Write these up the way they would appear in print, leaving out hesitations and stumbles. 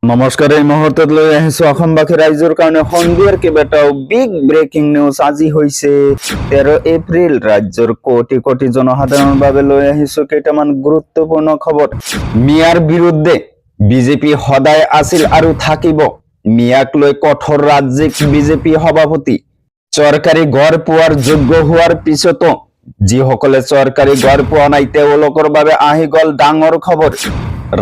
নমস্কাৰ। এই মুহূৰ্তত লৈ আহিছো অসমবাসী ৰাইজৰ কাৰণে সন্ধিয়াৰ কেইবাটাও বিগ ব্ৰেকিং নিউজ। আজি হৈছে 13 এপ্ৰিল। ৰাজ্যৰ কোটি কোটি জনসাধাৰণৰ বাবে লৈ আহিছো কেইটামান গুৰুত্বপূৰ্ণ খবৰ। মিয়াৰ বিৰুদ্ধে বিজেপি সদায় আছিল আৰু থাকিব। মিয়াক লৈ কঠোৰ ৰাজ্যিক বিজেপি সভাপতি। চৰকাৰী ঘৰ পোৱাৰ যোগ্য হোৱাৰ পিছতো যিসকলে চৰকাৰী ঘৰ পোৱা নাই তেওঁলোকৰ বাবে আহি গ'ল ডাঙৰ খবৰ।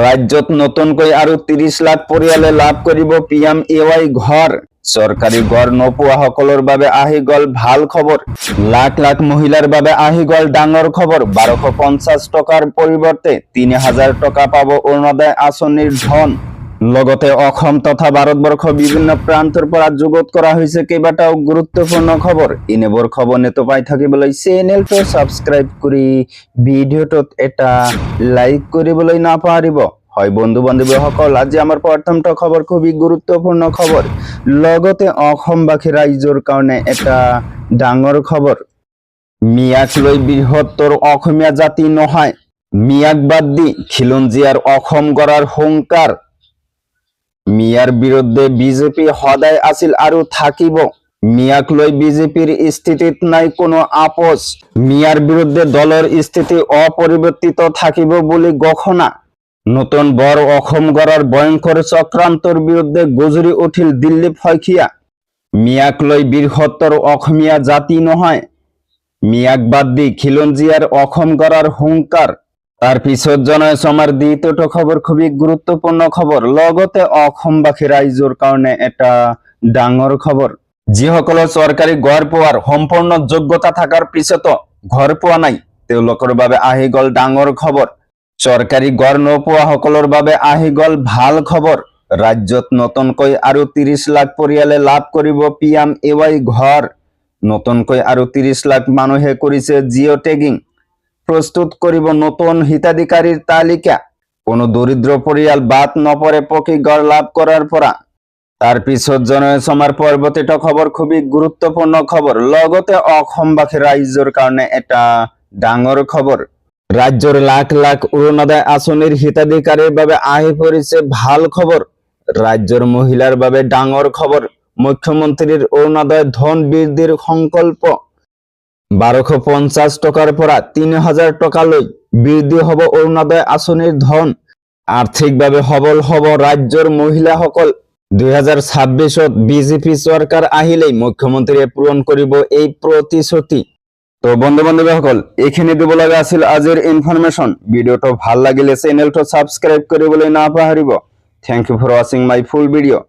ৰাজ্যত নতুনকৈ আৰু 30 লাখ পৰিয়ালে লাভ কৰিব PMAY ঘৰ। চৰকাৰী ঘৰ নোপোৱা সকলৰ বাবে আহি গ'ল ভাল খবৰ। লাখ লাখ মহিলাৰ বাবে আহি গ'ল ডাঙৰ খবৰ। 1250 টকাৰ পৰিৱৰ্তে 3000 টকা পাব অৰুণোদয় আঁচনিৰ ধন। লগতে অসম তথা ভাৰতবৰ্ষৰ বিভিন্ন প্ৰান্তৰ পৰা যুগত কৰা হৈছে কেইবাটাও গুৰুত্বপূৰ্ণ খবৰ। এনেবোৰ খবৰ নিত পাই থাকিবলৈ চেনেলটো সাবস্ক্ৰাইব কৰি ভিডিঅ'টোত এটা লাইক কৰিবলৈ নাপাহৰিব। হয় বন্ধু বান্ধৱীসকল, আজি আমাৰ প্ৰথমটো খবৰ খুবই গুৰুত্বপূৰ্ণ খবৰ। লগতে অসমবাসী ৰাইজৰ কাৰণে এটা ডাঙৰ খবৰ। মিয়াক লৈ বৃহত্তৰ অসমীয়া জাতি নহয়। মিয়াক বাদ দি খিলঞ্জীয়াৰ অসম গঢ়াৰ হুংকাৰ। মিয়াৰ বিৰুদ্ধে বিজেপি সদায় আছিল আৰু থাকিব। মিয়াক লৈ বিজেপিৰ স্থিতিত নাই কোনো আপোচ। মিয়াৰ বিৰুদ্ধে দলৰ স্থিতি অপৰিৱৰ্তিত থাকিব বুলি ঘোষণা। নতুন বৰ অসম গঢ়াৰ ভয়ংকৰ চক্ৰান্তৰ বিৰুদ্ধে গজৰি উঠিল দিলীপ শইকীয়া। মিয়াক লৈ বৃহত্তৰ অসমীয়া জাতি নহয়। মিয়াক বাদ দি খিলঞ্জীয়াৰ অসম গঢ়াৰ হুংকাৰ। তাৰ পিছত জনাইছো আমাৰ দ্বিতীয়টো খবৰ খুবই গুৰুত্বপূৰ্ণ খবৰ। লগতে অসমবাসী ৰাইজৰ কাৰণে এটা ডাঙৰ খবৰ। যিসকলৰ চৰকাৰী ঘৰ পোৱাৰ সম্পূৰ্ণ যোগ্যতা থাকাৰ পিছতো ঘৰ পোৱা নাই তেওঁলোকৰ বাবে আহি গ'ল ডাঙৰ খবৰ। চৰকাৰী ঘৰ নোপোৱা সকলৰ বাবে আহি গ'ল ভাল খবৰ। ৰাজ্যত নতুনকৈ আৰু 30 লাখ পৰিয়ালে লাভ কৰিব PMAY ঘৰ। নতুনকৈ আৰু 30 লাখ মানুহে কৰিছে জিঅ' টেগিং। প্ৰস্তুত কৰিব নতুন হিতাধিকাৰীৰ তালিকা। কোনো দৰিদ্ৰ পৰিয়াল বাদ নপৰে পকী ঘৰ লাভ কৰাৰ পৰা। তাৰ পিছত জনাইছো আমাৰ পৰৱৰ্তীটো খবৰ খুবই গুৰুত্বপূৰ্ণ খবৰ। লগতে অসমবাসী ৰাইজৰ কাৰণে এটা ডাঙৰ খবৰ। ৰাজ্যৰ লাখ লাখ অৰুণোদয় আঁচনিৰ হিতাধিকাৰীৰ বাবে আহি পৰিছে ভাল খবৰ। ৰাজ্যৰ মহিলাৰ বাবে ডাঙৰ খবৰ। মুখ্যমন্ত্ৰীৰ অৰুণোদয় ধন বৃদ্ধিৰ সংকল্প। 1250 টকাৰ পৰা 3000 টকালৈ বৃদ্ধি হ'ব অৰুণোদয় আঁচনিৰ ধন। আৰ্থিকভাৱে সবল হ'ব ৰাজ্যৰ মহিলাসকল। 2026ত বিজেপি চৰকাৰ আহিলেই মুখ্যমন্ত্ৰীয়ে পূৰণ কৰিব এই প্ৰতিশ্ৰুতি। তো বন্ধু বান্ধৱীসকল, এইখিনি দিব লগা আছিল আজিৰ ইনফৰমেশ্যন। ভিডিঅ'টো ভাল লাগিলে চেনেলটো সাবস্ক্ৰাইব কৰিবলৈ নাপাহৰিব। থ্যাংক ইউ ফৰ ৱাচিং মাই ফুল ভিডিঅ'।